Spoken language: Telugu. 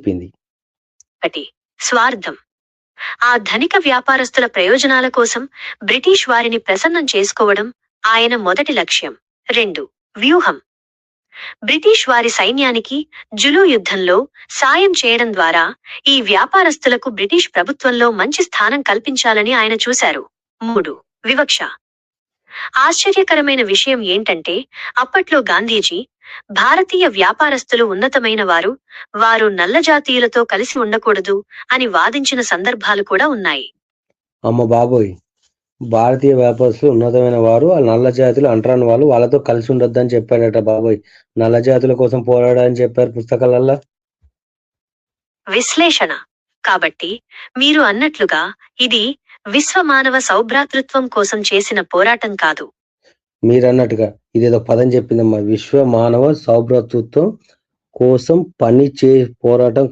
చెప్పింది? ఒకటి, స్వార్థం. ఆ ధనిక వ్యాపారస్తుల ప్రయోజనాల కోసం బ్రిటిష్ వారిని ప్రసన్నం చేసుకోవడం ఆయన మొదటి లక్ష్యం. 2, వ్యూహం. బ్రిటిష్ వారి సైన్యానికి జులు యుద్ధంలో సాయం చేయడం ద్వారా ఈ వ్యాపారస్తులకు బ్రిటిష్ ప్రభుత్వంలో మంచి స్థానం కల్పించాలని ఆయన చూశారు. 3, వివక్ష. ఆశ్చర్యకరమైన విషయం ఏంటంటే అప్పట్లో గాంధీజీ, భారతీయ వ్యాపారస్తులు ఉన్నతమైన వారు, వారు నల్లజాతీయులతో కలిసి ఉండకూడదు అని వాదించిన సందర్భాలు కూడా ఉన్నాయి. అమ్మ బాబోయ్! భారతీయ వ్యాపారస్తులు ఉన్నతమైన వారు, ఆ నల్ల జాతులు అంటరాని వాళ్ళు, వాళ్ళతో కలిసి ఉండొద్దని చెప్పాడట బాబోయ్! నల్ల జాతుల కోసం పోరాడని చెప్పారు పుస్తకాలల్లా. విశ్లేషణ. కాబట్టి మీరు అన్నట్లుగా ఇది విశ్వమానవ సౌభ్రాతృత్వం కోసం చేసిన పోరాటం కాదు. మీరన్నట్టుగా ఇదేదో పదం చెప్పిందమ్మా. విశ్వ మానవ సౌభ్రాతృత్వం కోసం పోరాటం